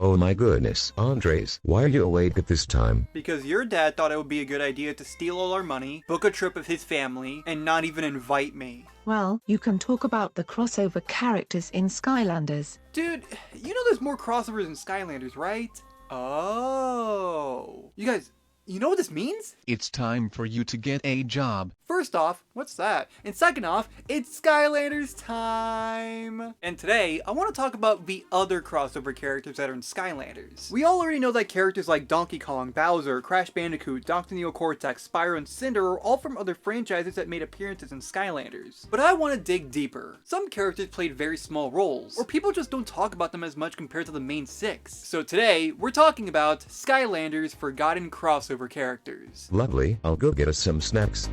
Oh my goodness, Andres, why are you awake at this time? Because your dad thought it would be a good idea to steal all our money, book a trip with his family, and not even invite me. Well, you can talk about the crossover characters in Skylanders. Dude, you know there's more crossovers in Skylanders, right? Oh. You guys, you know what this means? It's time for you to get a job. First off, what's that? And second off, it's Skylanders time! And today, I want to talk about the other crossover characters that are in Skylanders. We all already know that characters like Donkey Kong, Bowser, Crash Bandicoot, Dr Neo Cortex, Spyro, and Cynder are all from other franchises that made appearances in Skylanders. But I want to dig deeper. Some characters played very small roles, or people just don't talk about them as much compared to the main 6. So today, we're talking about Skylanders' forgotten crossover characters. Lovely, I'll go get us some snacks.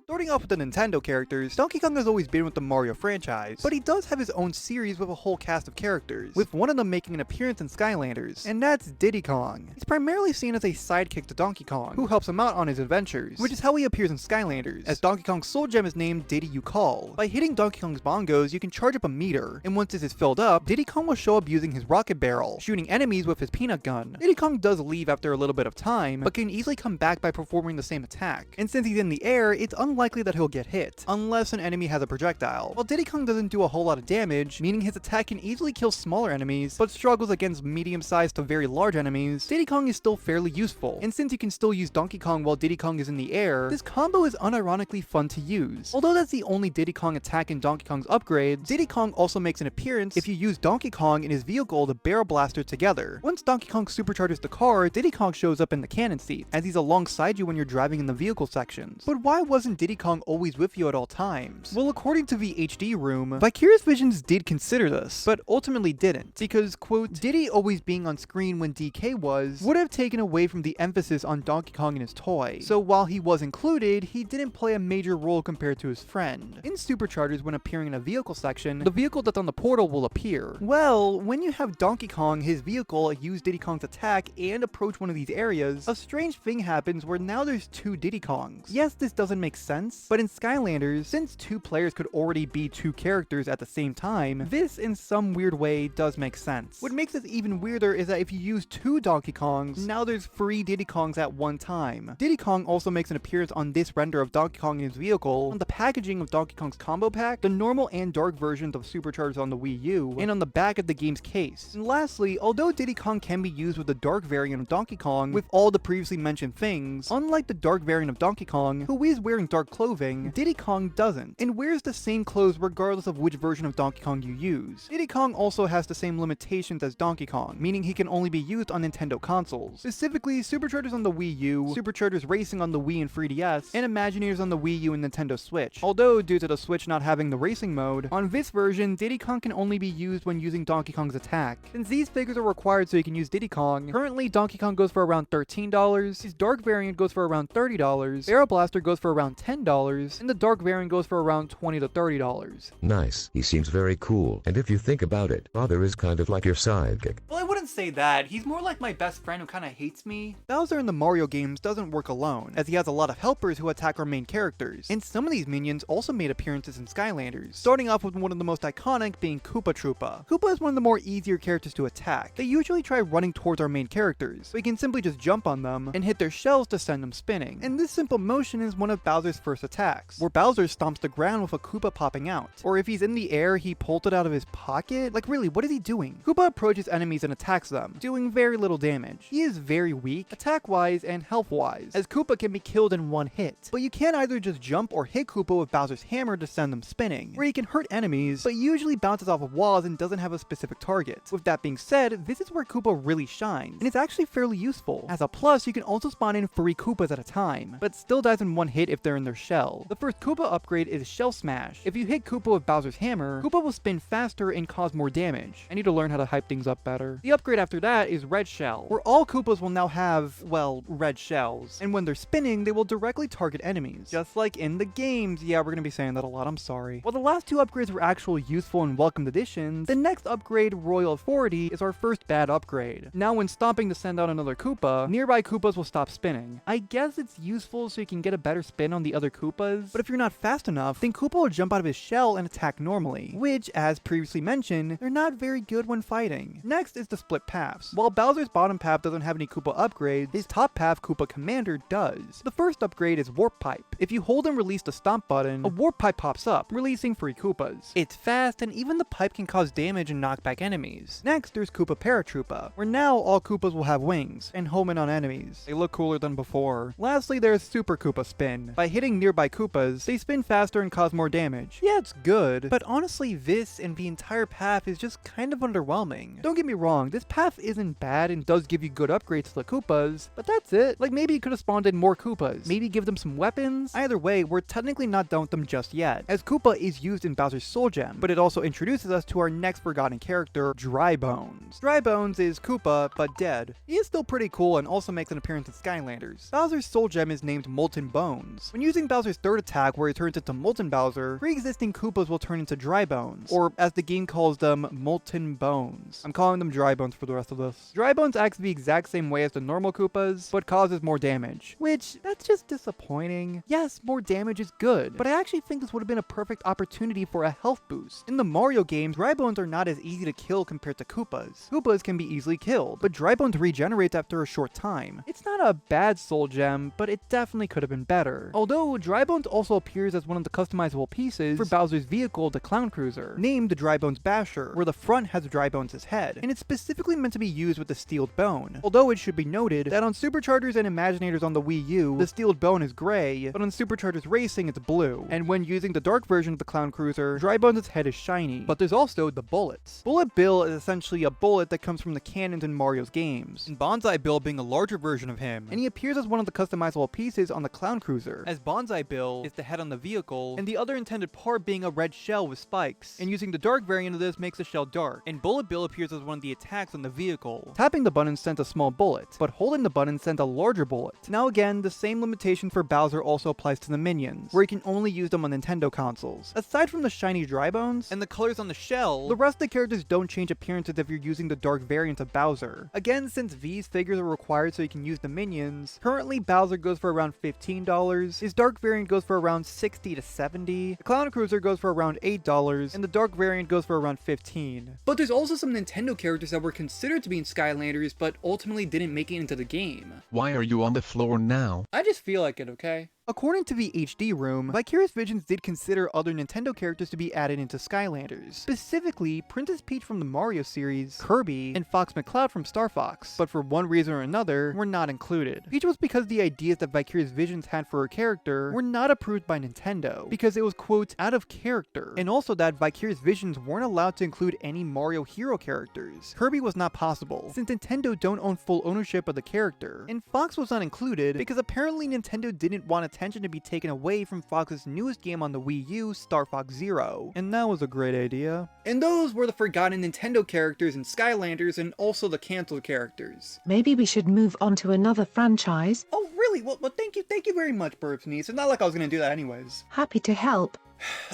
Starting off with the Nintendo characters, Donkey Kong has always been with the Mario franchise, but he does have his own series with a whole cast of characters, with one of them making an appearance in Skylanders, and that's Diddy Kong. He's primarily seen as a sidekick to Donkey Kong, who helps him out on his adventures, which is how he appears in Skylanders, as Donkey Kong's soul gem is named Diddy You Call. By hitting Donkey Kong's bongos, you can charge up a meter, and once this is filled up, Diddy Kong will show up using his rocket barrel, shooting enemies with his peanut gun. Diddy Kong does leave after a little bit of time, but can easily come back by performing the same attack, and since he's in the air, it's unlikely that he'll get hit, unless an enemy has a projectile. While Diddy Kong doesn't do a whole lot of damage, meaning his attack can easily kill smaller enemies, but struggles against medium-sized to very large enemies, Diddy Kong is still fairly useful. And since you can still use Donkey Kong while Diddy Kong is in the air, this combo is unironically fun to use. Although that's the only Diddy Kong attack in Donkey Kong's upgrades, Diddy Kong also makes an appearance if you use Donkey Kong and his vehicle, the Barrel Blaster, together. Once Donkey Kong supercharges the car, Diddy Kong shows up in the cannon seat, as he's alongside you when you're driving in the vehicle sections. But why wasn't Diddy Kong always with you at all times? Well, according to the HD Room, Vicarious Visions did consider this, but ultimately didn't, because, quote, Diddy always being on screen when DK would have taken away from the emphasis on Donkey Kong and his toy. So while he was included, he didn't play a major role compared to his friend. In Superchargers, when appearing in a vehicle section, the vehicle that's on the portal will appear. Well, when you have Donkey Kong, his vehicle, use Diddy Kong's attack and approach one of these areas, a strange thing happens where now there's 2 Diddy Kongs. Yes, this doesn't make sense, but in Skylanders, since 2 players could already be 2 characters at the same time, this in some weird way does make sense. What makes this even weirder is that if you use 2 Donkey Kongs, now there's 3 Diddy Kongs at one time. Diddy Kong also makes an appearance on this render of Donkey Kong and his vehicle, on the packaging of Donkey Kong's combo pack, the normal and dark versions of Superchargers on the Wii U, and on the back of the game's case. And lastly, although Diddy Kong can be used with the dark variant of Donkey Kong with all the previously mentioned things, unlike the dark variant of Donkey Kong, who is wearing dark clothing, Diddy Kong doesn't, and wears the same clothes regardless of which version of Donkey Kong you use. Diddy Kong also has the same limitations as Donkey Kong, meaning he can only be used on Nintendo consoles, specifically Superchargers on the Wii U, Superchargers Racing on the Wii and 3DS, and Imagineers on the Wii U and Nintendo Switch. Although, due to the Switch not having the racing mode, on this version, Diddy Kong can only be used when using Donkey Kong's attack. Since these figures are required so you can use Diddy Kong, currently Donkey Kong goes for around $13, his dark variant goes for around $30, Barrel Blaster goes for around $10, and the dark variant goes for around $20 to $30. Nice, he seems very cool, and if you think about it, Father is kind of like your sidekick. Well, I wouldn't say that. He's more like my best friend who kinda hates me. Bowser in the Mario games doesn't work alone, as he has a lot of helpers who attack our main characters, and some of these minions also made appearances in Skylanders, starting off with one of the most iconic being Troppa. Koopa is one of the more easier characters to attack. They usually try running towards our main characters, so you can simply just jump on them and hit their shells to send them spinning. And this simple motion is one of Bowser's first attacks, where Bowser stomps the ground with a Koopa popping out. Or if he's in the air, he pulled it out of his pocket? Like really, what is he doing? Koopa approaches enemies and attacks them, doing very little damage. He is very weak, attack-wise and health-wise, as Koopa can be killed in one hit. But you can either just jump or hit Koopa with Bowser's hammer to send them spinning, where he can hurt enemies, but usually bounces off of walls and doesn't have a specific target. With that being said, this is where Koopa really shines, and it's actually fairly useful. As a plus, you can also spawn in 3 Koopas at a time, but still dies in one hit if they're in their shell. The first Koopa upgrade is Shell Smash. If you hit Koopa with Bowser's hammer, Koopa will spin faster and cause more damage. I need to learn how to hype things up better. The upgrade after that is Red Shell, where all Koopas will now have, well, red shells. And when they're spinning, they will directly target enemies. Just like in the games. Yeah, we're gonna be saying that a lot, I'm sorry. While the last two upgrades were actual useful and welcomed additions, the next upgrade, Royal Authority, is our first bad upgrade. Now when stomping to send out another Koopa, nearby Koopas will stop spinning. I guess it's useful so you can get a better spin on the other Koopas, but if you're not fast enough, then Koopa will jump out of his shell and attack normally, which, as previously mentioned, they're not very good when fighting. Next is the split paths. While Bowser's bottom path doesn't have any Koopa upgrades, his top path Koopa Commander does. The first upgrade is Warp Pipe. If you hold and release the stomp button, a Warp Pipe pops up, releasing free Koopas. It's fast, and even the pipe can cause damage and knock back enemies. Next, there's Koopa Paratroopa, where now all Koopas will have wings, and home in on enemies. They look cooler than before. Lastly, there's Super Koopa Spin. By hitting nearby Koopas, they spin faster and cause more damage. Yeah, it's good, but honestly this and the entire path is just kind of underwhelming. Don't get me wrong, this path isn't bad and does give you good upgrades to the Koopas, but that's it. Like maybe you could have spawned in more Koopas, maybe give them some weapons. Either way, we're technically not done with them just yet, as Koopa is used in Bowser's Soul Gem, but it also introduces us to our next forgotten character, Dry Bones. Dry Bones is Koopa, but dead. He is still pretty cool and also makes an appearance in Skylanders. Bowser's Soul Gem is named Molten Bones. When using Bowser's third attack where he turns into Molten Bowser, pre-existing Koopas will turn into Dry Bones, or as the game calls them, Molten Bones. I'm calling them Dry Bones for the rest of this. Dry Bones acts the exact same way as the normal Koopas, but causes more damage, which, that's just disappointing. Yes, more damage is good, but I actually think this would have been a perfect opportunity for a health boost. In the Mario games, Dry Bones are not as easy to kill compared to Koopas. Koopas can be easily killed, but Dry Bones regenerates after a short time. It's not a bad soul gem, but it definitely could have been better. Although, Dry Bones also appears as one of the customizable pieces for Bowser's vehicle, the Clown Cruiser, named the Dry Bones Basher, where the front has Dry Bones' head, and it's specifically meant to be used with the Steeled Bone. Although it should be noted that on Superchargers and Imaginators on the Wii U, the Steeled Bone is gray, but on Superchargers Racing it's blue, and when using the dark version of the Clown Cruiser, Dry Bones' head is shiny. But there's also the bullets. Bullet Bill is essentially a bullet that comes from the cannons in Mario's games, and Banzai Bill being a larger version of him, and he appears as one of the customizable pieces on the Clown Cruiser, as Banzai Bill is the head on the vehicle, and the other intended part being a red shell with spikes, and using the dark variant of this makes the shell dark, and Bullet Bill appears as one of the attacks on the vehicle. Tapping the button sends a small bullet, but holding the button sends a larger bullet. Now again, the same limitation for Bowser also applies to the minions, where you can only use them on Nintendo consoles. Aside from the shiny Dry Bones, and the colors on the shell, the rest of the characters don't change appearances if you're using the dark variant of Bowser. Again, since these figures are required so you can use the minions, currently Bowser goes for around $15, his dark variant goes for around $60 to $70, the Clown Cruiser goes for around $8, and the dark variant goes for around $15. But there's also some Nintendo characters that were considered to be in Skylanders but ultimately didn't make it into the game. Why are you on the floor now? I just feel like it, okay? According to the HD Room, Vicarious Visions did consider other Nintendo characters to be added into Skylanders. Specifically, Princess Peach from the Mario series, Kirby, and Fox McCloud from Star Fox, but for one reason or another, were not included. Peach was because the ideas that Vicarious Visions had for her character were not approved by Nintendo, because it was, quote, out of character, and also that Vicarious Visions weren't allowed to include any Mario hero characters. Kirby was not possible, since Nintendo don't own full ownership of the character, and Fox was not included because apparently Nintendo didn't want attention to be taken away from Fox's newest game on the Wii U, Star Fox Zero. And that was a great idea. And those were the forgotten Nintendo characters in Skylanders and also the canceled characters. Maybe we should move on to another franchise. Oh, really? Well, thank you very much, Burbs Niece. It's not like I was gonna do that anyways. Happy to help.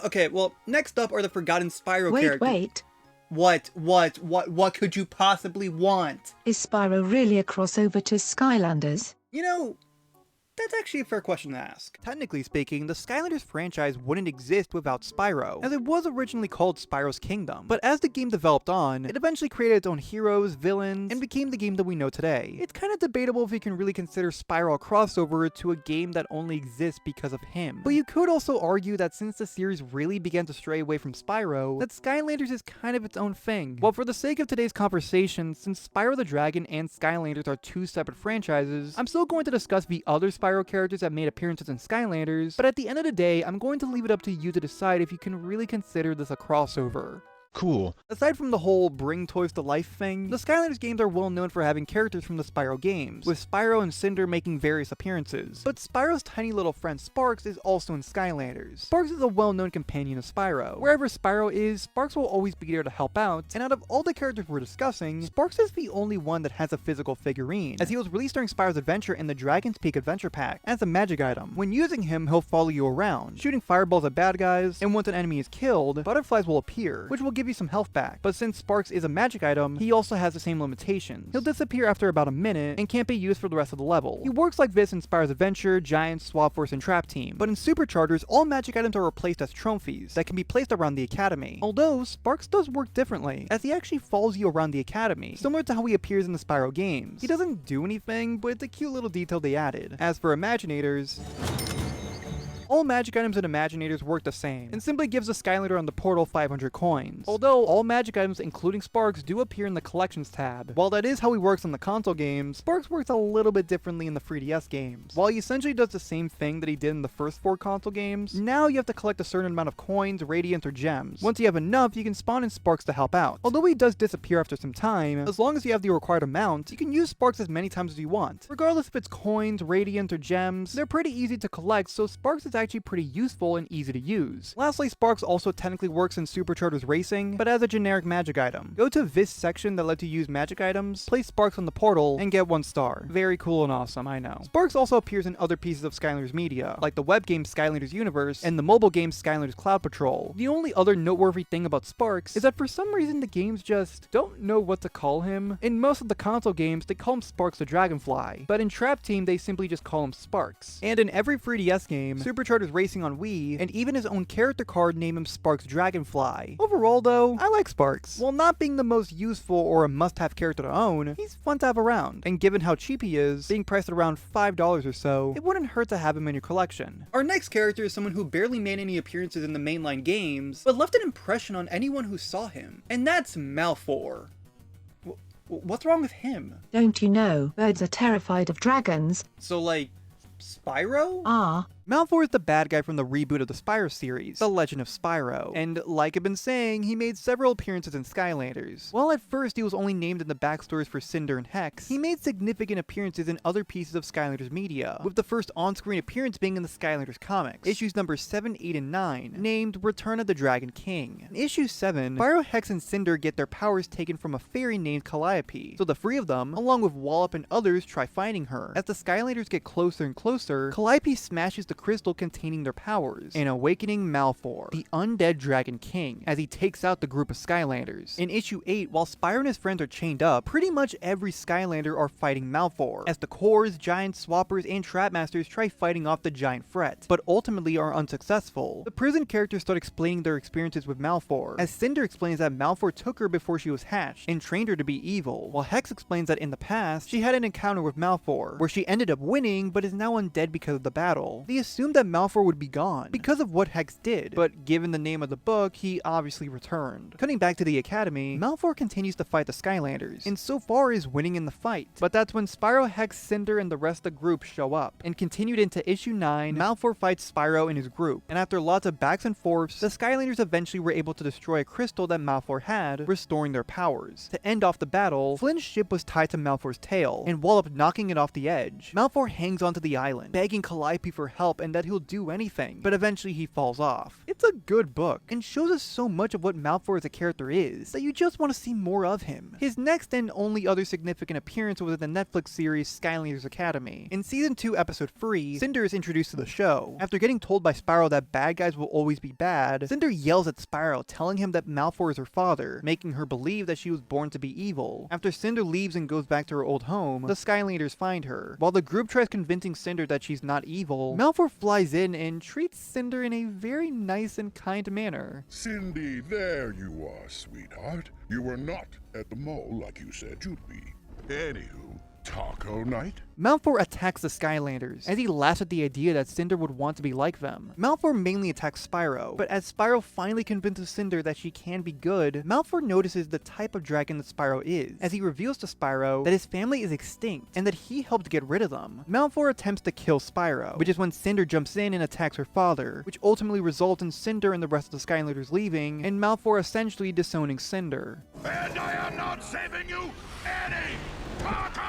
Okay, well, next up are the forgotten Spyro characters. Wait. What could you possibly want? Is Spyro really a crossover to Skylanders? You know, that's actually a fair question to ask. Technically speaking, the Skylanders franchise wouldn't exist without Spyro, as it was originally called Spyro's Kingdom. But as the game developed on, it eventually created its own heroes, villains, and became the game that we know today. It's kind of debatable if you can really consider Spyro a crossover to a game that only exists because of him. But you could also argue that since the series really began to stray away from Spyro, that Skylanders is kind of its own thing. Well, for the sake of today's conversation, since Spyro the Dragon and Skylanders are two separate franchises, I'm still going to discuss the other Spyro characters that made appearances in Skylanders, but at the end of the day, I'm going to leave it up to you to decide if you can really consider this a crossover. Cool. Aside from the whole bring toys to life thing, the Skylanders games are well known for having characters from the Spyro games, with Spyro and Cynder making various appearances. But Spyro's tiny little friend Sparx is also in Skylanders. Sparx is a well-known companion of Spyro. Wherever Spyro is, Sparx will always be there to help out, and out of all the characters we're discussing, Sparx is the only one that has a physical figurine, as he was released during Spyro's adventure in the Dragon's Peak Adventure Pack as a magic item. When using him, he'll follow you around, shooting fireballs at bad guys, and once an enemy is killed, butterflies will appear, which will give you some health back. But since Sparx is a magic item, he also has the same limitations. He'll disappear after about a minute and can't be used for the rest of the level. He works like this in Spyro's Adventure, Giant, Swap Force, and Trap Team, but in Superchargers, all magic items are replaced as trophies that can be placed around the Academy. Although, Sparx does work differently, as he actually follows you around the Academy, similar to how he appears in the Spyro games. He doesn't do anything, but it's a cute little detail they added. As for Imaginators, all magic items and Imaginators work the same, and simply gives the Skylander on the portal 500 coins. Although, all magic items, including Sparx, do appear in the Collections tab. While that is how he works on the console games, Sparx works a little bit differently in the 3DS games. While he essentially does the same thing that he did in the first 4 console games, now you have to collect a certain amount of coins, radiant, or gems. Once you have enough, you can spawn in Sparx to help out. Although he does disappear after some time, as long as you have the required amount, you can use Sparx as many times as you want. Regardless if it's coins, radiant, or gems, they're pretty easy to collect, so Sparx is actually pretty useful and easy to use. Lastly, Sparx also technically works in Superchargers Racing, but as a generic magic item. Go to this section that lets you use magic items, place Sparx on the portal, and get 1 star. Very cool and awesome, I know. Sparx also appears in other pieces of Skylanders media, like the web game Skylanders Universe and the mobile game Skylanders Cloud Patrol. The only other noteworthy thing about Sparx is that for some reason the games just don't know what to call him. In most of the console games, they call him Sparx the Dragonfly, but in Trap Team, they simply just call him Sparx. And in every 3DS game, Superchargers Racing on Wii, and even his own character card name him Sparx Dragonfly. Overall though, I like Sparx. While not being the most useful or a must-have character to own, he's fun to have around, and given how cheap he is, being priced at around $5 or so, it wouldn't hurt to have him in your collection. Our next character is someone who barely made any appearances in the mainline games, but left an impression on anyone who saw him, and that's Malefor. What's wrong with him? Don't you know, birds are terrified of dragons? So like, Spyro? Ah. Malefor is the bad guy from the reboot of the Spyro series, The Legend of Spyro, and like I've been saying, he made several appearances in Skylanders. While at first he was only named in the backstories for Cynder and Hex, he made significant appearances in other pieces of Skylanders media, with the first on-screen appearance being in the Skylanders comics, issues number 7, 8, and 9, named Return of the Dragon King. In issue 7, Spyro, Hex, and Cynder get their powers taken from a fairy named Calliope, so the 3 of them, along with Wallop and others, try finding her. As the Skylanders get closer and closer, Calliope smashes the crystal containing their powers, and awakening Malefor, the undead Dragon King, as he takes out the group of Skylanders. In issue 8, while Spyro and his friends are chained up, pretty much every Skylander are fighting Malefor, as the Cores, Giants, Swappers, and Trapmasters try fighting off the giant threat, but ultimately are unsuccessful. The prison characters start explaining their experiences with Malefor, as Cynder explains that Malefor took her before she was hatched, and trained her to be evil, while Hex explains that in the past, she had an encounter with Malefor, where she ended up winning, but is now undead because of the battle. They assumed that Malefor would be gone, because of what Hex did, but given the name of the book, he obviously returned. Cutting back to the Academy, Malefor continues to fight the Skylanders, and so far is winning in the fight. But that's when Spyro, Hex, Cynder, and the rest of the group show up, and continued into issue 9, Malefor fights Spyro and his group, and after lots of backs and forths, the Skylanders eventually were able to destroy a crystal that Malefor had, restoring their powers. To end off the battle, Flynn's ship was tied to Malefor's tail, and Wallop knocking it off the edge. Malefor hangs onto the island, begging Calliope for help and that he'll do anything, but eventually he falls off. It's a good book, and shows us so much of what Malefor as a character is, that you just want to see more of him. His next and only other significant appearance was in the Netflix series Skylanders Academy. In Season 2, Episode 3, Cynder is introduced to the show. After getting told by Spyro that bad guys will always be bad, Cynder yells at Spyro, telling him that Malefor is her father, making her believe that she was born to be evil. After Cynder leaves and goes back to her old home, the Skylanders find her. While the group tries convincing Cynder that she's not evil, Malefor flies in and treats Cynder in a very nice and kind manner. Cindy, there you are, sweetheart. You were not at the mall like you said you'd be. Anywho, taco night? Malefor attacks the Skylanders, as he laughs at the idea that Cynder would want to be like them. Malefor mainly attacks Spyro, but as Spyro finally convinces Cynder that she can be good, Malefor notices the type of dragon that Spyro is, as he reveals to Spyro that his family is extinct, and that he helped get rid of them. Malefor attempts to kill Spyro, which is when Cynder jumps in and attacks her father, which ultimately results in Cynder and the rest of the Skylanders leaving, and Malefor essentially disowning Cynder. And I am not saving you any tacos!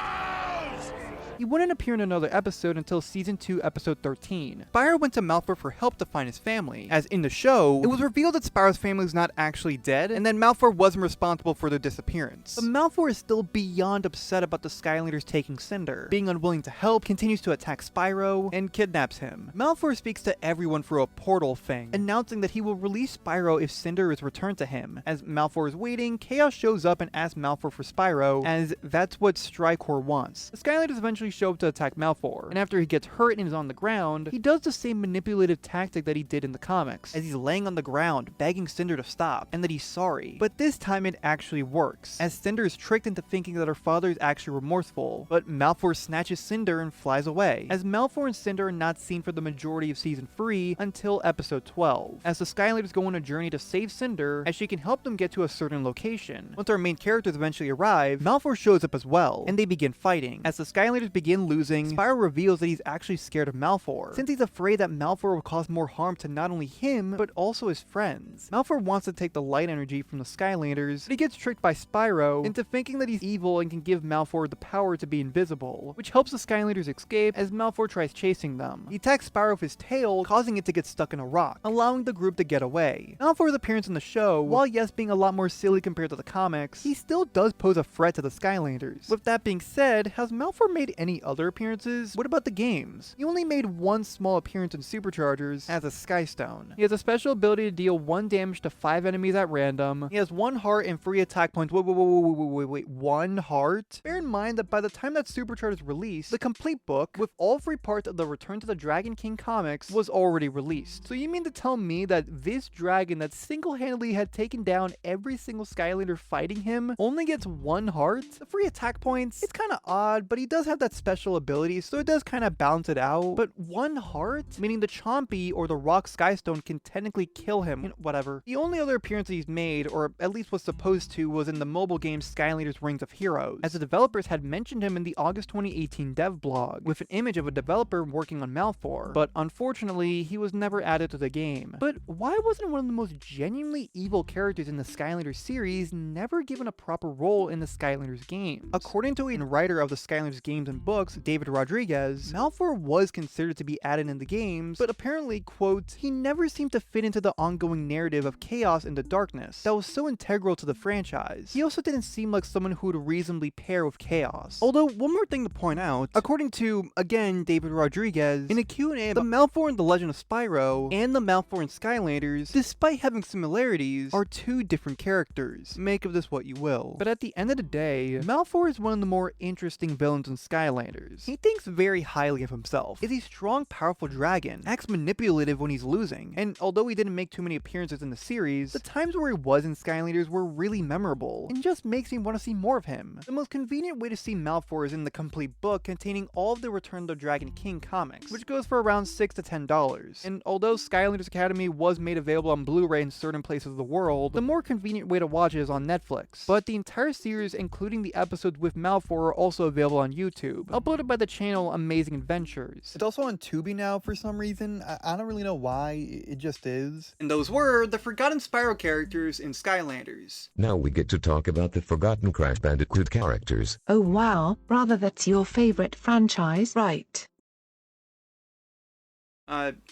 He wouldn't appear in another episode until Season 2, Episode 13. Spyro went to Malefor for help to find his family, as in the show, it was revealed that Spyro's family was not actually dead, and that Malefor wasn't responsible for their disappearance. But Malefor is still beyond upset about the Skylanders taking Cynder. Being unwilling to help, continues to attack Spyro, and kidnaps him. Malefor speaks to everyone through a portal thing, announcing that he will release Spyro if Cynder is returned to him. As Malefor is waiting, Chaos shows up and asks Malefor for Spyro, as that's what Strikor wants. The Skylanders eventually show up to attack Malefor, and after he gets hurt and is on the ground, he does the same manipulative tactic that he did in the comics, as he's laying on the ground, begging Cynder to stop, and that he's sorry. But this time it actually works, as Cynder is tricked into thinking that her father is actually remorseful, but Malefor snatches Cynder and flies away, as Malefor and Cynder are not seen for the majority of Season 3 until Episode 12, as the Skylanders go on a journey to save Cynder, as she can help them get to a certain location. Once our main characters eventually arrive, Malefor shows up as well, and they begin fighting. As the Skylanders begin losing, Spyro reveals that he's actually scared of Malefor, since he's afraid that Malefor will cause more harm to not only him, but also his friends. Malefor wants to take the light energy from the Skylanders, but he gets tricked by Spyro into thinking that he's evil and can give Malefor the power to be invisible, which helps the Skylanders escape as Malefor tries chasing them. He attacks Spyro with his tail, causing it to get stuck in a rock, allowing the group to get away. Malefor's appearance in the show, while yes being a lot more silly compared to the comics, he still does pose a threat to the Skylanders. With that being said, has Malefor made any other appearances? What about the games? He only made one small appearance in Superchargers as a Skystone. He has a special ability to deal 1 damage to 5 enemies at random. He has 1 heart and 3 attack points. Wait, 1 heart? Bear in mind that by the time that Superchargers released, the complete book, with all 3 parts of the Return to the Dragon King comics, was already released. So you mean to tell me that this dragon that single-handedly had taken down every single Skylander fighting him only gets 1 heart? The 3 attack points, it's kinda odd, but he does have that special ability, so it does kind of balance it out. But 1 heart? Meaning the Chompy or the Rock Skystone can technically kill him. You know, whatever. The only other appearance he's made, or at least was supposed to, was in the mobile game Skylanders Rings of Heroes, as the developers had mentioned him in the August 2018 dev blog, with an image of a developer working on Malefor, but unfortunately, he was never added to the game. But why wasn't one of the most genuinely evil characters in the Skylanders series never given a proper role in the Skylanders games? According to a writer of the Skylanders games and books, David Rodriguez, Malefor was considered to be added in the games, but apparently, quote, he never seemed to fit into the ongoing narrative of chaos and the darkness that was so integral to the franchise. He also didn't seem like someone who would reasonably pair with chaos. Although, one more thing to point out, according to, again, David Rodriguez, in a Q&A, the Malefor in The Legend of Spyro and the Malefor in Skylanders, despite having similarities, are 2 different characters. Make of this what you will. But at the end of the day, Malefor is one of the more interesting villains in Skylanders. He thinks very highly of himself, is a strong, powerful dragon, acts manipulative when he's losing, and although he didn't make too many appearances in the series, the times where he was in Skylanders were really memorable, and just makes me want to see more of him. The most convenient way to see Malefor is in the complete book containing all of the Return of the Dragon King comics, which goes for around $6 to $10. And although Skylanders Academy was made available on Blu-ray in certain places of the world, the more convenient way to watch it is on Netflix. But the entire series, including the episodes with Malefor, are also available on YouTube, uploaded by the channel Amazing Adventures. It's also on Tubi now for some reason. I don't really know why, it just is. And those were the forgotten Spyro characters in Skylanders. Now we get to talk about the forgotten Crash Bandicoot characters. Oh wow, brother, that's your favorite franchise, right?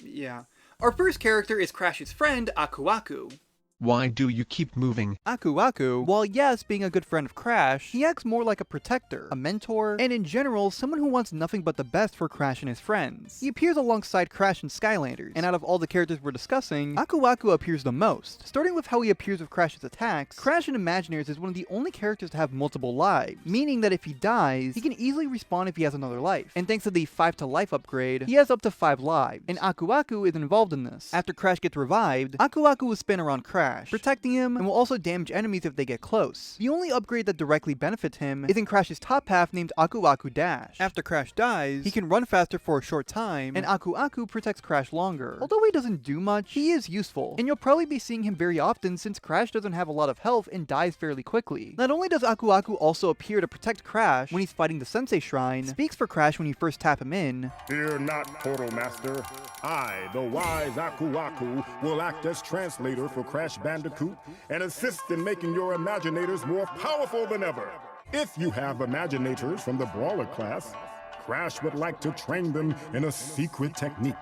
Yeah. Our first character is Crash's friend, Aku Aku. Why do you keep moving? Aku Aku, while yes being a good friend of Crash, he acts more like a protector, a mentor, and in general, someone who wants nothing but the best for Crash and his friends. He appears alongside Crash in Skylanders, and out of all the characters we're discussing, Aku Aku appears the most. Starting with how he appears with Crash's attacks, Crash in Imagineers is one of the only characters to have multiple lives, meaning that if he dies, he can easily respawn if he has another life. And thanks to the 5 to life upgrade, he has up to 5 lives, and Aku Aku is involved in this. After Crash gets revived, Aku Aku will spin around Crash, Crash, protecting him, and will also damage enemies if they get close. The only upgrade that directly benefits him is in Crash's top half named Aku Aku Dash. After Crash dies, he can run faster for a short time, and Aku Aku protects Crash longer. Although he doesn't do much, he is useful, and you'll probably be seeing him very often since Crash doesn't have a lot of health and dies fairly quickly. Not only does Aku Aku also appear to protect Crash when he's fighting the Sensei Shrine, speaks for Crash when you first tap him in. Fear not, Portal Master. I, the wise Aku Aku, will act as translator for Crash Bandicoot and assist in making your Imaginators more powerful than ever. If you have Imaginators from the Brawler class, Crash would like to train them in a secret technique.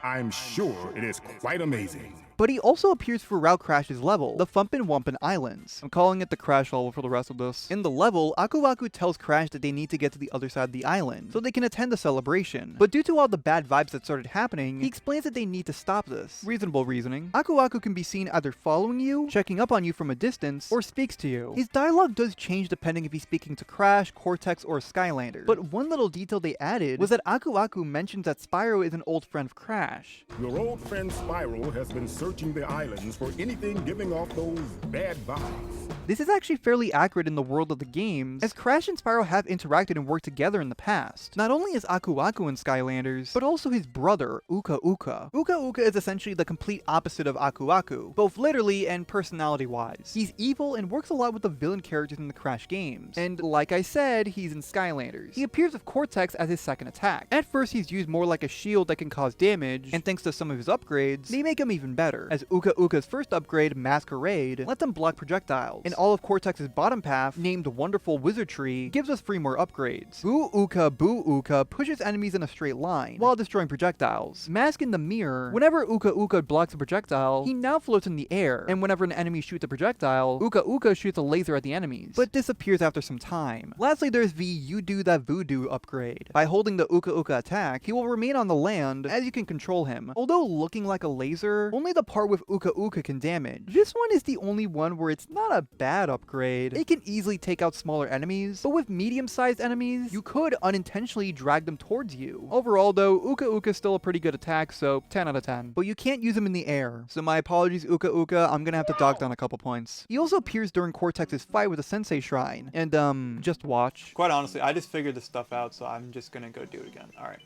I'm sure it is quite amazing. But he also appears throughout Crash's level, the Thumpin' Wumpin' Islands. I'm calling it the Crash level for the rest of this. In the level, Aku Aku tells Crash that they need to get to the other side of the island, so they can attend the celebration. But due to all the bad vibes that started happening, he explains that they need to stop this. Reasonable reasoning. Aku Aku can be seen either following you, checking up on you from a distance, or speaks to you. His dialogue does change depending if he's speaking to Crash, Cortex, or Skylander. But one little detail they added was that Aku Aku mentions that Spyro is an old friend of Crash. Your old friend Spyro has been searching the islands for anything giving off those bad vibes. This is actually fairly accurate in the world of the games, as Crash and Spyro have interacted and worked together in the past. Not only is Aku Aku in Skylanders, but also his brother, Uka Uka. Uka Uka is essentially the complete opposite of Aku Aku, both literally and personality-wise. He's evil and works a lot with the villain characters in the Crash games. And like I said, he's in Skylanders. He appears with Cortex as his second attack. At first, he's used more like a shield that can cause damage, and thanks to some of his upgrades, they make him even better, as Uka Uka's first upgrade, Masquerade, lets him block projectiles, and all of Cortex's bottom path, named Wonderful Wizardry, gives us 3 more upgrades. Boo Uka pushes enemies in a straight line, while destroying projectiles. Mask in the Mirror, whenever Uka Uka blocks a projectile, he now floats in the air, and whenever an enemy shoots a projectile, Uka Uka shoots a laser at the enemies, but disappears after some time. Lastly, there's the You Do That Voodoo upgrade. By holding the Uka Uka attack, he will remain on the land, as you can control him. Although looking like a laser, only the part with Uka Uka can damage. This one is the only one where it's not a bad upgrade. It can easily take out smaller enemies, but with medium-sized enemies, you could unintentionally drag them towards you. Overall though, Uka Uka is still a pretty good attack, so 10 out of 10. But you can't use him in the air, so my apologies Uka Uka, I'm gonna have to dog down a couple points. He also appears during Cortex's fight with the Sensei Shrine, and just watch. Quite honestly, I just figured this stuff out, so I'm just gonna go do it again. Alright.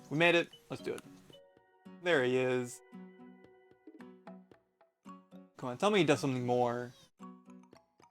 We made it, let's do it. There he is. Come on, tell me he does something more.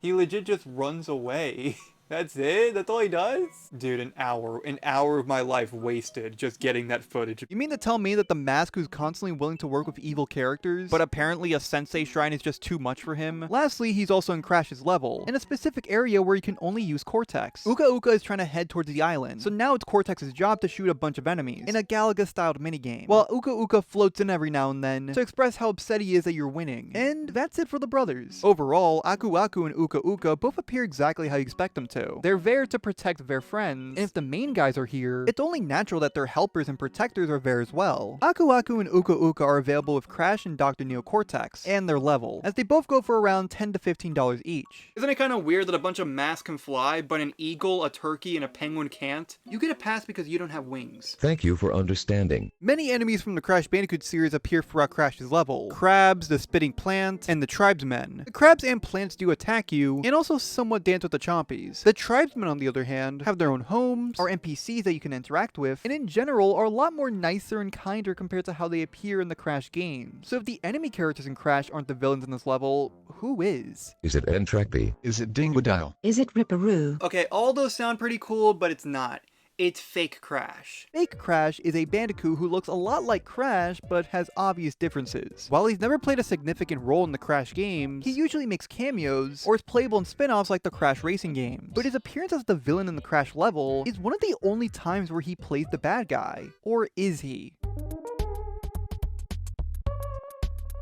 He legit just runs away. That's it? That's all he does? Dude, an hour of my life wasted just getting that footage. You mean to tell me that the mask who's constantly willing to work with evil characters, but apparently a Sensei Shrine is just too much for him? Lastly, he's also in Crash's level, in a specific area where he can only use Cortex. Uka Uka is trying to head towards the island, so now it's Cortex's job to shoot a bunch of enemies, in a Galaga-styled minigame, while Uka Uka floats in every now and then to express how upset he is that you're winning. And that's it for the brothers. Overall, Aku Aku and Uka Uka both appear exactly how you expect them to. They're there to protect their friends, and if the main guys are here, it's only natural that their helpers and protectors are there as well. Aku Aku and Uka Uka are available with Crash and Dr Neo Cortex, and their level, as they both go for around $10 to $15 each. Isn't it kind of weird that a bunch of masks can fly, but an eagle, a turkey, and a penguin can't? You get a pass because you don't have wings. Thank you for understanding. Many enemies from the Crash Bandicoot series appear throughout Crash's level. Crabs, the spitting plant, and the Tribesmen. The crabs and plants do attack you, and also somewhat dance with the Chompies. The Tribesmen, on the other hand, have their own homes, are NPCs that you can interact with, and in general are a lot more nicer and kinder compared to how they appear in the Crash games. So if the enemy characters in Crash aren't the villains in this level, who is? Is it Entrecby? Is it Dingodile? Is it Ripperoo? Okay, all those sound pretty cool, but it's not. It's Fake Crash. Fake Crash is a Bandicoot who looks a lot like Crash, but has obvious differences. While he's never played a significant role in the Crash games, he usually makes cameos, or is playable in spin-offs like the Crash racing games. But his appearance as the villain in the Crash level is one of the only times where he plays the bad guy. Or is he?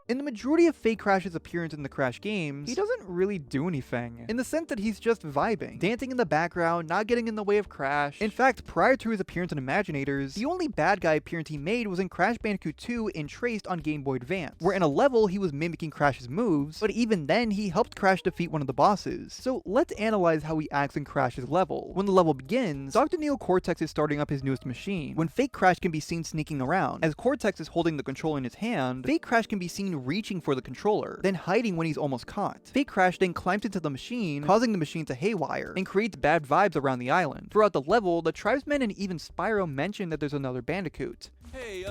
In the majority of Fake Crash's appearance in the Crash games, he doesn't really do anything, in the sense that he's just vibing, dancing in the background, not getting in the way of Crash. In fact, prior to his appearance in Imaginators, the only bad guy appearance he made was in Crash Bandicoot 2 in Traced on Game Boy Advance, where in a level he was mimicking Crash's moves, but even then he helped Crash defeat one of the bosses. So let's analyze how he acts in Crash's level. When the level begins, Dr Neo Cortex is starting up his newest machine, when Fake Crash can be seen sneaking around. As Cortex is holding the control in his hand, Fake Crash can be seen reaching for the controller, then hiding when he's almost caught. Fake Crash then climbs into the machine, causing the machine to haywire, and creates bad vibes around the island. Throughout the level, the Tribesmen and even Spyro mention that there's another Bandicoot. Hey,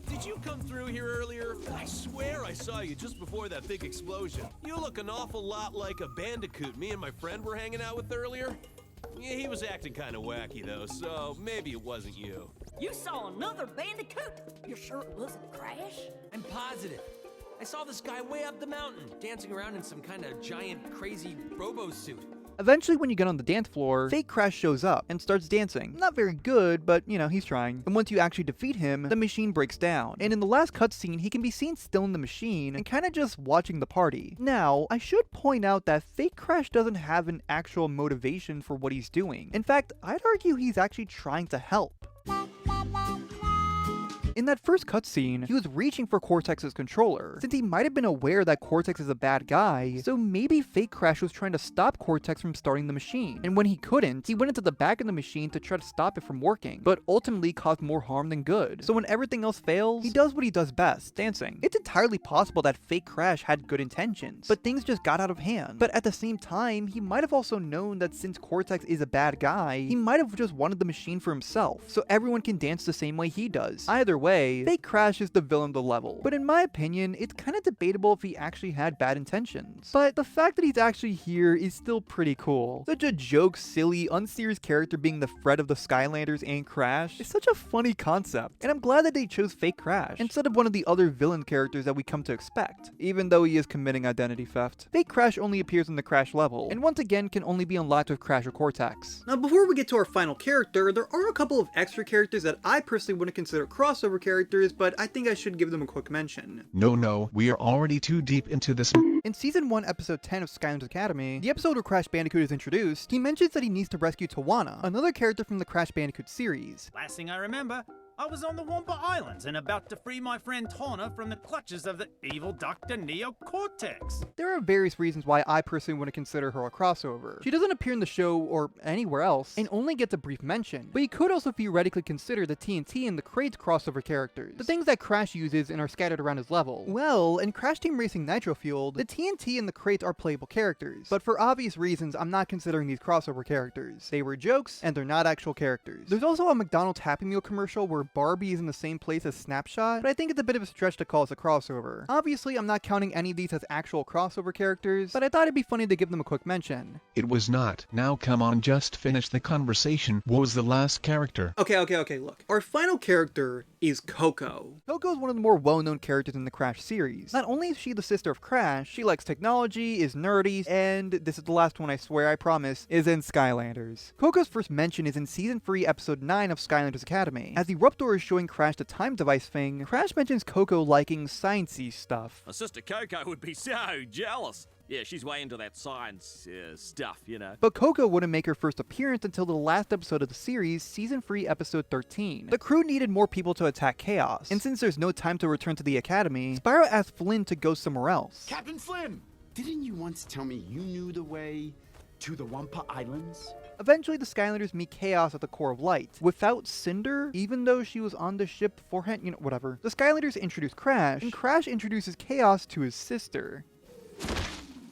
did you come through here earlier? I swear I saw you just before that big explosion. You look an awful lot like a Bandicoot me and my friend were hanging out with earlier. Yeah, he was acting kind of wacky though, so maybe it wasn't you. You saw another Bandicoot? You're sure it wasn't Crash? I'm positive. I saw this guy way up the mountain, dancing around in some kind of giant, crazy robo suit. Eventually, when you get on the dance floor, Fake Crash shows up and starts dancing. Not very good, but you know, he's trying. And once you actually defeat him, the machine breaks down. And in the last cutscene, he can be seen still in the machine and kind of just watching the party. Now, I should point out that Fake Crash doesn't have an actual motivation for what he's doing. In fact, I'd argue he's actually trying to help. In that first cutscene, he was reaching for Cortex's controller, since he might have been aware that Cortex is a bad guy, so maybe Fake Crash was trying to stop Cortex from starting the machine, and when he couldn't, he went into the back of the machine to try to stop it from working, but ultimately caused more harm than good. So when everything else fails, he does what he does best, dancing. It's entirely possible that Fake Crash had good intentions, but things just got out of hand. But at the same time, he might have also known that since Cortex is a bad guy, he might have just wanted the machine for himself, so everyone can dance the same way he does. Either way, Fake Crash is the villain of the level, but in my opinion, it's kind of debatable if he actually had bad intentions. But the fact that he's actually here is still pretty cool. Such a joke, silly, unserious character being the Fred of the Skylanders and Crash is such a funny concept, and I'm glad that they chose Fake Crash instead of one of the other villain characters that we come to expect, even though he is committing identity theft. Fake Crash only appears in the Crash level, and once again can only be unlocked with Crash or Cortex. Now before we get to our final character, there are a couple of extra characters that I personally wouldn't consider crossover characters, but I think I should give them a quick mention. No, we are already too deep into this. In Season 1, Episode 10 of Skylanders Academy, the episode where Crash Bandicoot is introduced, he mentions that he needs to rescue Tawna, another character from the Crash Bandicoot series. Last thing I remember, I was on the Wampa Islands and about to free my friend Tawna from the clutches of the evil Dr Neo Cortex. There are various reasons why I personally wouldn't consider her a crossover. She doesn't appear in the show or anywhere else, and only gets a brief mention, but you could also theoretically consider the TNT and the Crates crossover characters, the things that Crash uses and are scattered around his level. Well, in Crash Team Racing Nitro Fueled, the TNT and the Crates are playable characters, but for obvious reasons, I'm not considering these crossover characters. They were jokes, and they're not actual characters. There's also a McDonald's Happy Meal commercial where Barbie is in the same place as Snapshot, but I think it's a bit of a stretch to call this a crossover. Obviously, I'm not counting any of these as actual crossover characters, but I thought it'd be funny to give them a quick mention. It was not. Now come on, just finish the conversation. What was the last character? Okay, look. Our final character is Coco. Coco is one of the more well-known characters in the Crash series. Not only is she the sister of Crash, she likes technology, is nerdy, and this is the last one I swear, I promise, is in Skylanders. Coco's first mention is in Season 3, Episode 9 of Skylanders Academy. As the Eruptor is showing Crash the time device thing, Crash mentions Coco liking sciencey stuff. My sister Coco would be so jealous. Yeah, she's way into that science stuff, you know. But Coco wouldn't make her first appearance until the last episode of the series, Season 3, Episode 13. The crew needed more people to attack Chaos, and since there's no time to return to the Academy, Spyro asked Flynn to go somewhere else. Captain Flynn! Didn't you once tell me you knew the way to the Wampa Islands? Eventually, the Skylanders meet Chaos at the Core of Light. Without Cynder, even though she was on the ship beforehand, you know, whatever. The Skylanders introduce Crash, and Crash introduces Chaos to his sister.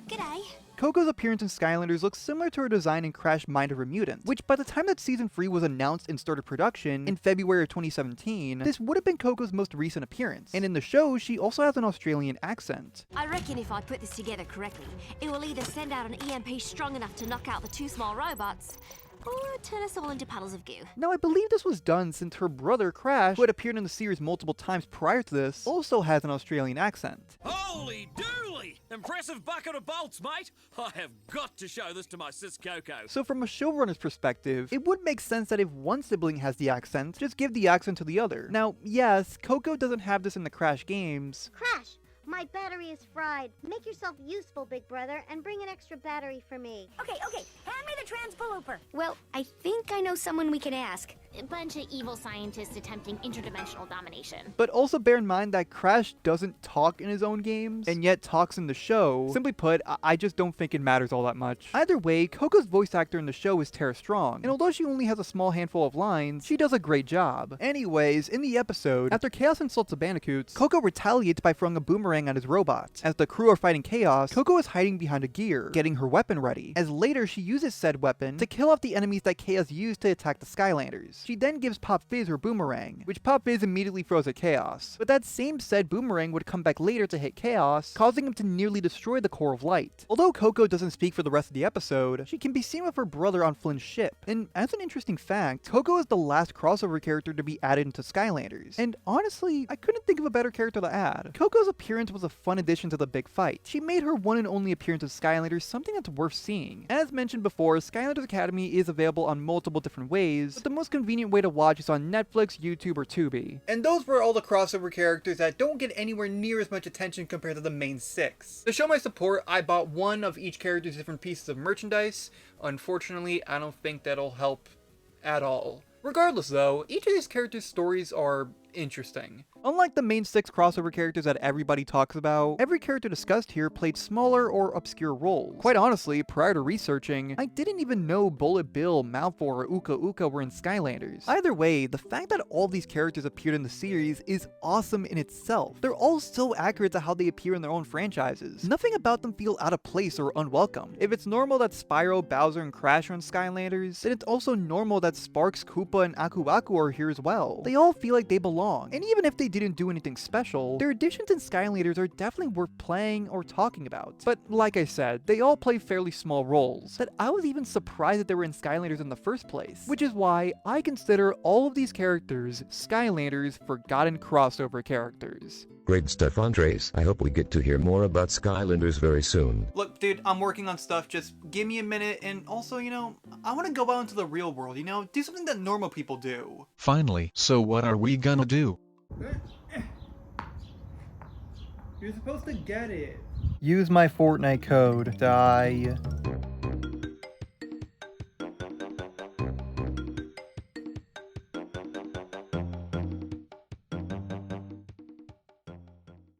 G'day. Coco's appearance in Skylanders looks similar to her design in Crash Mind of a Mutant, which by the time that Season 3 was announced and started production in February of 2017, this would have been Coco's most recent appearance. And in the show, she also has an Australian accent. I reckon if I put this together correctly, it will either send out an EMP strong enough to knock out the two small robots, or turn us all into puddles of goo. Now, I believe this was done since her brother, Crash, who had appeared in the series multiple times prior to this, also has an Australian accent. Holy dooly! Impressive bucket of bolts, mate! I have got to show this to my sis Coco. So from a showrunner's perspective, it would make sense that if one sibling has the accent, just give the accent to the other. Now, yes, Coco doesn't have this in the Crash games. Crash! My battery is fried. Make yourself useful, big brother, and bring an extra battery for me. Okay, hand me the transpalooper. Well, I think I know someone we can ask. a bunch of evil scientists attempting interdimensional domination. But also bear in mind that Crash doesn't talk in his own games, and yet talks in the show. Simply put, I just don't think it matters all that much. Either way, Coco's voice actor in the show is Tara Strong, and although she only has a small handful of lines, she does a great job. Anyways, in the episode, after Chaos insults the Bandicoots, Coco retaliates by throwing a boomerang at his robot. As the crew are fighting Chaos, Coco is hiding behind a gear, getting her weapon ready, as later she uses said weapon to kill off the enemies that Chaos used to attack the Skylanders. She then gives Pop Fizz her boomerang, which Pop Fizz immediately throws at Chaos. But that same said boomerang would come back later to hit Chaos, causing him to nearly destroy the Core of Light. Although Coco doesn't speak for the rest of the episode, she can be seen with her brother on Flynn's ship. And as an interesting fact, Coco is the last crossover character to be added into Skylanders. And honestly, I couldn't think of a better character to add. Coco's appearance was a fun addition to the big fight. She made her one and only appearance of Skylanders something that's worth seeing. As mentioned before, Skylanders Academy is available on multiple different ways, but the most convenient way to watch is on Netflix, YouTube, or Tubi. And those were all the crossover characters that don't get anywhere near as much attention compared to the main 6. To show my support, I bought one of each character's different pieces of merchandise. Unfortunately, I don't think that'll help at all. Regardless though, each of these characters' stories are interesting. Unlike the main 6 crossover characters that everybody talks about, every character discussed here played smaller or obscure roles. Quite honestly, prior to researching, I didn't even know Bullet Bill, Malefor, or Uka Uka were in Skylanders. Either way, the fact that all these characters appeared in the series is awesome in itself. They're all so accurate to how they appear in their own franchises. Nothing about them feel out of place or unwelcome. If it's normal that Spyro, Bowser, and Crash are in Skylanders, then it's also normal that Sparx, Koopa, and Aku Uka are here as well. They all feel like they belong. And even if they didn't do anything special, their additions in Skylanders are definitely worth playing or talking about. But like I said, they all play fairly small roles, that I was even surprised that they were in Skylanders in the first place, which is why I consider all of these characters Skylanders' forgotten crossover characters. Great stuff, Andres. I hope we get to hear more about Skylanders very soon. Look, dude, I'm working on stuff. Just give me a minute. And also, you know, I want to go out into the real world, you know? Do something that normal people do. Finally, so what are we gonna do? You're supposed to get it. Use my Fortnite code. Die.